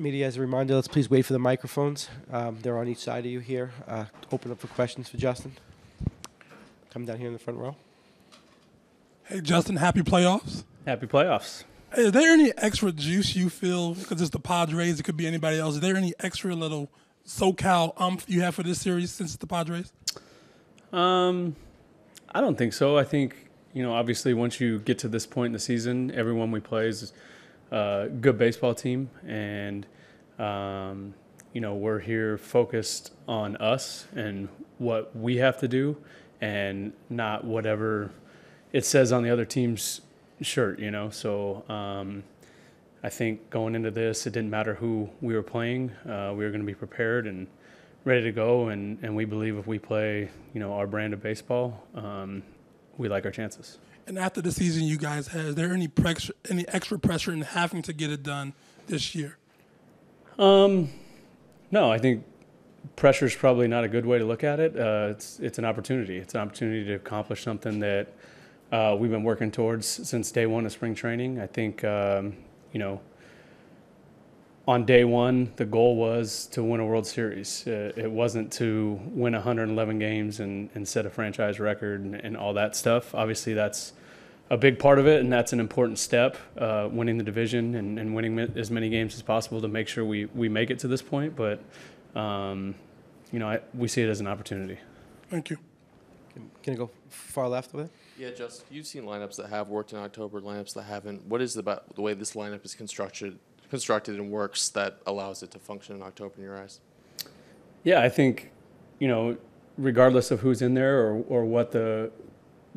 Media, as a reminder, let's please wait for the microphones. They're on each side of you here. Open up for questions for Justin. Come down here in the front row. Hey, Justin, happy playoffs. Happy playoffs. Hey, is there any extra juice you feel, because it's the Padres, it could be anybody else, is there any extra little SoCal you have for this series since it's the Padres? I don't think so. I think, obviously once you get to this point in the season, everyone we play is a good baseball team. And, we're here focused on us and what we have to do and not whatever it says on the other team's shirt, So I think going into this, it didn't matter who we were playing. We were going to be prepared and ready to go, and we believe if we play, our brand of baseball, we like our chances. And after the season you guys had, is there any extra pressure in having to get it done this year? No, I think pressure is probably not a good way to look at it. It's an opportunity. It's an opportunity to accomplish something that we've been working towards since day one of spring training. I think, on day one, the goal was to win a World Series. It wasn't to win 111 games and set a franchise record and all that stuff. Obviously, that's a big part of it, and that's an important step, winning the division and winning as many games as possible to make sure we make it to this point. But, we see it as an opportunity. Thank you. Can I go far left over there? Yeah, Justin, you've seen lineups that have worked in October, lineups that haven't. What is it about the way this lineup is constructed and works that allows it to function in October in your eyes? Yeah, I think, regardless of who's in there or what the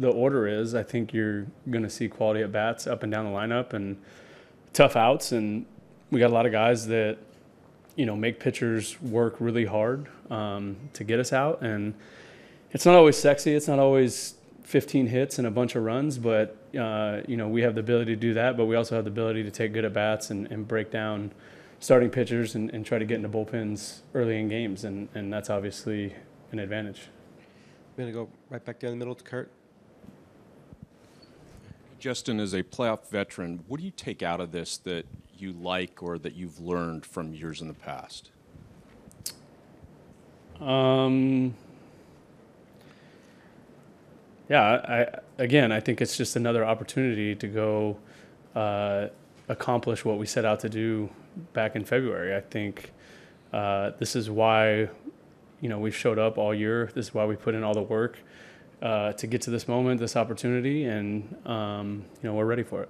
order is, I think you're going to see quality at bats up and down the lineup and tough outs. And we got a lot of guys that, make pitchers work really hard to get us out. And it's not always sexy. It's not always 15 hits and a bunch of runs, but, we have the ability to do that, but we also have the ability to take good at-bats and break down starting pitchers and try to get into bullpens early in games, and that's obviously an advantage. We're going to go right back there in the middle to Kurt. Justin, as a playoff veteran, what do you take out of this that you like or that you've learned from years in the past? Yeah, I think it's just another opportunity to go accomplish what we set out to do back in February. I think this is why, we've showed up all year. This is why we put in all the work to get to this moment, this opportunity, and, we're ready for it.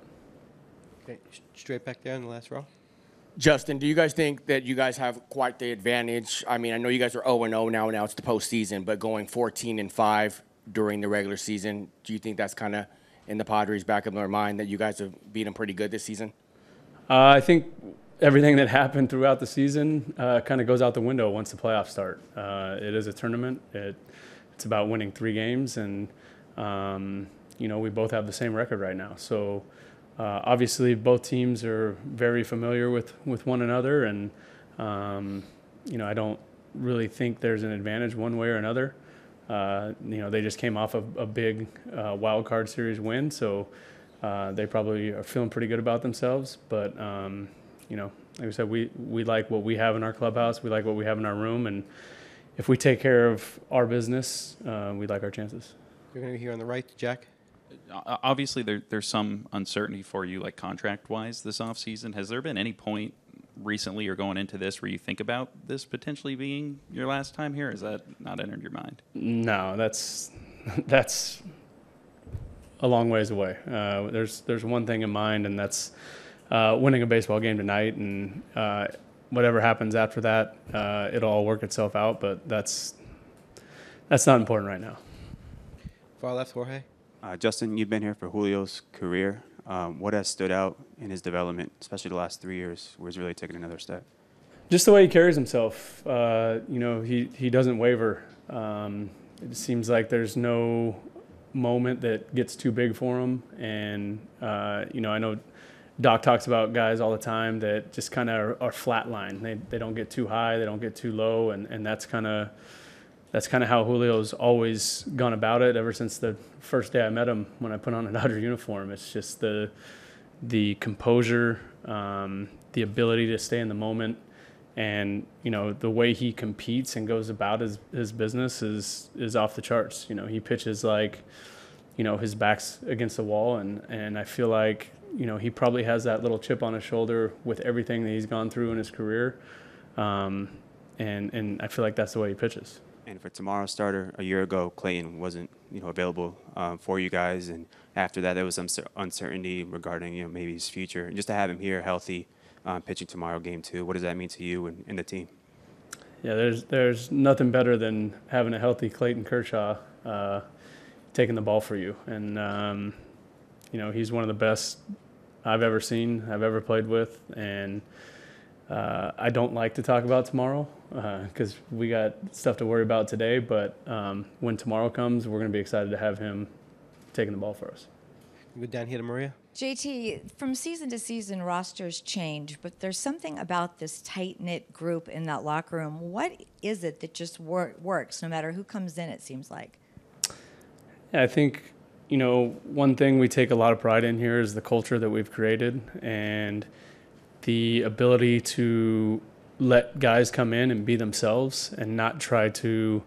Okay, straight back there in the last row. Justin, do you guys think that you guys have quite the advantage? I mean, I know you guys are 0-0 now it's the postseason, but going 14-5 during the regular season, do you think that's kind of in the Padres' back of their mind that you guys have beat them pretty good this season? I think everything that happened throughout the season kind of goes out the window once the playoffs start. It is a tournament. It's about winning 3 games, and, we both have the same record right now. So obviously both teams are very familiar with one another, and, I don't really think there's an advantage one way or another. They just came off of a big wild card series win, so they probably are feeling pretty good about themselves. But, like I said, we like what we have in our clubhouse. We like what we have in our room. And if we take care of our business, we like our chances. You're going to be here on the right, Jack. Obviously, there's some uncertainty for you, like contract-wise, this offseason. Has there been any point recently or going into this where you think about this potentially being your last time here? Has that not entered your mind? No, that's a long ways away. There's one thing in mind, and that's winning a baseball game tonight, and whatever happens after that, it'll all work itself out, but that's not important right now. Far left, Jorge. Justin, you've been here for Julio's career. What has stood out in his development, especially the last 3 years, where he's really taken another step? Just the way he carries himself. He doesn't waver. It seems like there's no moment that gets too big for him. And, I know Doc talks about guys all the time that just kind of are flatline. They don't get too high, they don't get too low, and that's kind of how Julio's always gone about it ever since the first day I met him when I put on a Dodger uniform. It's just the composure, the ability to stay in the moment, and the way he competes and goes about his business is off the charts. He pitches like his back's against the wall, and I feel like he probably has that little chip on his shoulder with everything that he's gone through in his career, and I feel like that's the way he pitches. And for tomorrow's starter, a year ago, Clayton wasn't available for you guys, and after that, there was some uncertainty regarding maybe his future. And just to have him here, healthy, pitching tomorrow, game 2, what does that mean to you and the team? Yeah, there's nothing better than having a healthy Clayton Kershaw taking the ball for you, and he's one of the best I've ever seen, I've ever played with, and I don't like to talk about tomorrow because we got stuff to worry about today, but when tomorrow comes, we're going to be excited to have him taking the ball for us. Go down here to Maria. JT, from season to season, rosters change, but there's something about this tight-knit group in that locker room. What is it that just works no matter who comes in, it seems like? Yeah, I think, one thing we take a lot of pride in here is the culture that we've created and the ability to let guys come in and be themselves and not try to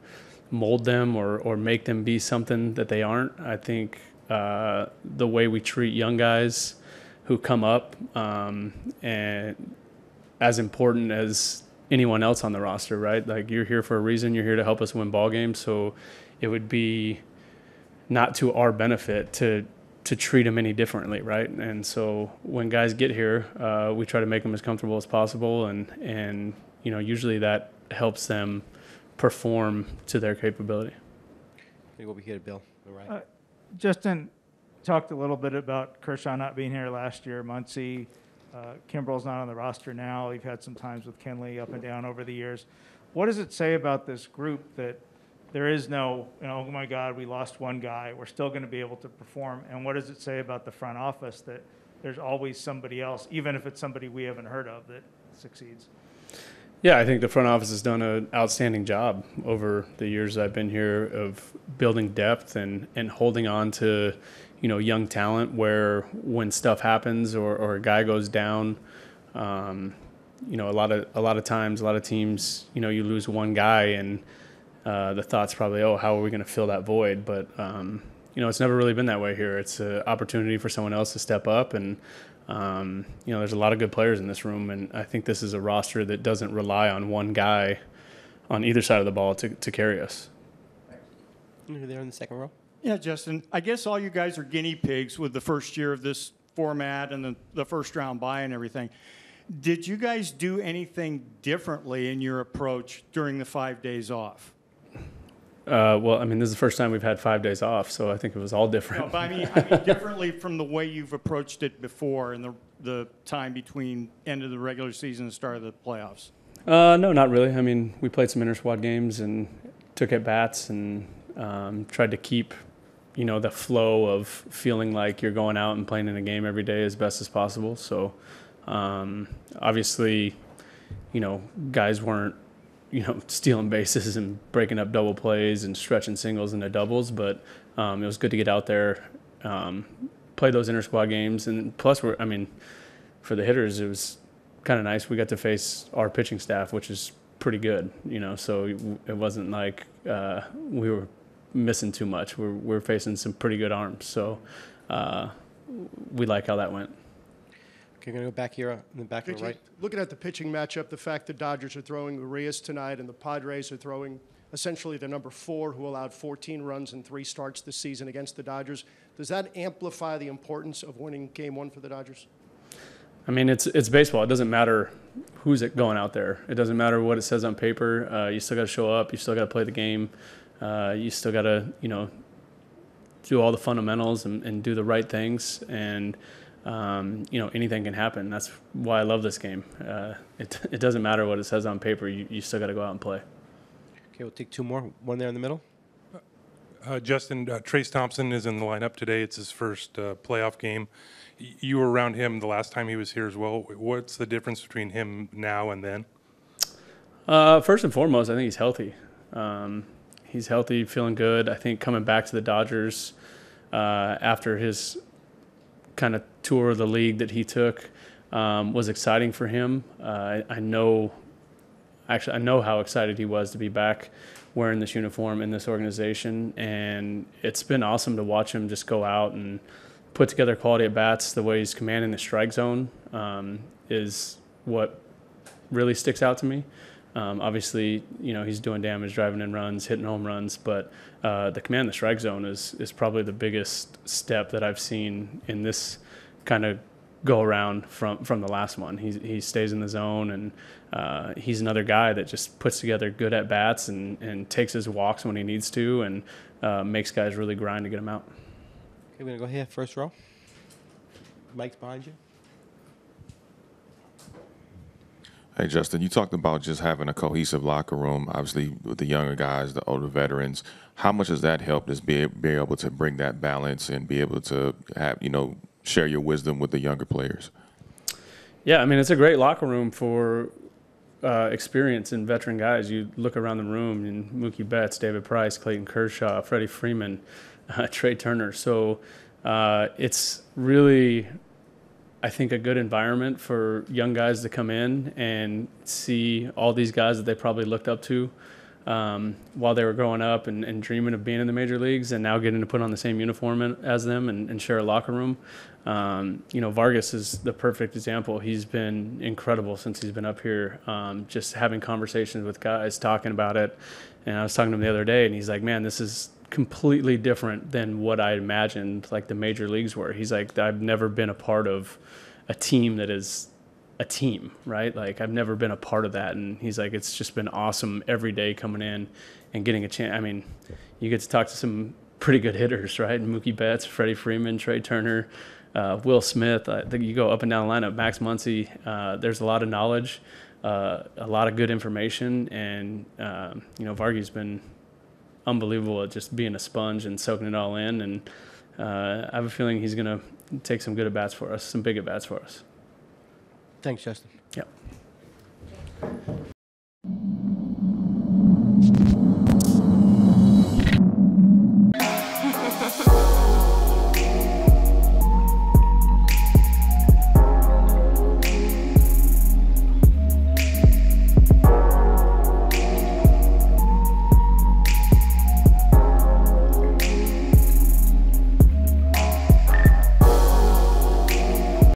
mold them or make them be something that they aren't. I think the way we treat young guys who come up and as important as anyone else on the roster, right? Like, you're here for a reason. You're here to help us win ball games. So it would be not to our benefit to treat them any differently, right? And so when guys get here, we try to make them as comfortable as possible, and usually that helps them perform to their capability. We'll be here to Bill. All right. Justin talked a little bit about Kershaw not being here last year. Muncy, Kimbrel's not on the roster now. We've had some times with Kenley up and down over the years. What does it say about this group that there is no, oh my God, we lost one guy, we're still going to be able to perform? And what does it say about the front office that there's always somebody else, even if it's somebody we haven't heard of, that succeeds? Yeah, I think the front office has done an outstanding job over the years I've been here of building depth and holding on to, young talent where when stuff happens or a guy goes down, a lot of times, a lot of teams, you lose one guy and the thought's probably, how are we going to fill that void? But, it's never really been that way here. It's an opportunity for someone else to step up. And, there's a lot of good players in this room. And I think this is a roster that doesn't rely on one guy on either side of the ball to carry us. You're there in the second row. Yeah, Justin, I guess all you guys are guinea pigs with the first year of this format and the first round bye and everything. Did you guys do anything differently in your approach during the 5 days off? This is the first time we've had 5 days off, so I think it was all different. No, but I mean differently from the way you've approached it before in the time between end of the regular season and start of the playoffs. No, not really. I mean, we played some inter-squad games and took at bats and tried to keep, the flow of feeling like you're going out and playing in a game every day as best as possible. So, obviously, guys weren't, stealing bases and breaking up double plays and stretching singles into doubles, but it was good to get out there, play those inter-squad games, and plus, for the hitters, it was kind of nice. We got to face our pitching staff, which is pretty good, so it wasn't like we were missing too much. We're facing some pretty good arms, so we like how that went. Okay, going to go back here in the back of the right. Looking at the pitching matchup, the fact the Dodgers are throwing Urias tonight and the Padres are throwing essentially the number 4 who allowed 14 runs in 3 starts this season against the Dodgers, does that amplify the importance of winning Game 1 for the Dodgers? I mean, it's baseball. It doesn't matter who's going out there. It doesn't matter what it says on paper. You still got to show up. You still got to play the game. You still got to, do all the fundamentals and do the right things. And, anything can happen. That's why I love this game. It doesn't matter what it says on paper. You still got to go out and play. Okay, we'll take 2 more. One there in the middle. Justin, Trace Thompson is in the lineup today. It's his first playoff game. You were around him the last time he was here as well. What's the difference between him now and then? First and foremost, I think he's healthy. He's healthy, feeling good. I think coming back to the Dodgers after his kind of tour of the league that he took, was exciting for him. I know how excited he was to be back wearing this uniform in this organization, and it's been awesome to watch him just go out and put together quality at bats. The way he's commanding the strike zone is what really sticks out to me. Obviously, he's doing damage, driving in runs, hitting home runs, but the command of the strike zone is probably the biggest step that I've seen in this kind of go around from the last one. He stays in the zone, and he's another guy that just puts together good at bats and takes his walks when he needs to, and makes guys really grind to get him out. Okay, we're gonna go here, first row. Mike's behind you. Hey, Justin, you talked about just having a cohesive locker room, obviously with the younger guys, the older veterans. How much has that helped us be able to bring that balance and be able to have, share your wisdom with the younger players? Yeah, I mean, it's a great locker room for experience and veteran guys. You look around the room, and Mookie Betts, David Price, Clayton Kershaw, Freddie Freeman, Trey Turner. So it's really, I think, a good environment for young guys to come in and see all these guys that they probably looked up to while they were growing up and dreaming of being in the major leagues, and now getting to put on the same uniform as them and share a locker room. Vargas is the perfect example. He's been incredible since he's been up here, just having conversations with guys, talking about it. And I was talking to him the other day, and he's like, man, this is completely different than what I imagined like the major leagues were. He's like, I've never been a part of a team that is a team, right? Like, I've never been a part of that. And he's like, it's just been awesome every day coming in and getting a chance. I mean, you get to talk to some pretty good hitters, right? Mookie Betts, Freddie Freeman, Trey Turner, Will Smith. I think you go up and down the lineup, Max Muncy. There's a lot of knowledge, a lot of good information. And, Vargy's been unbelievable at just being a sponge and soaking it all in. And I have a feeling he's going to take some good at-bats for us, some big at-bats for us. Thanks, Justin. Yep.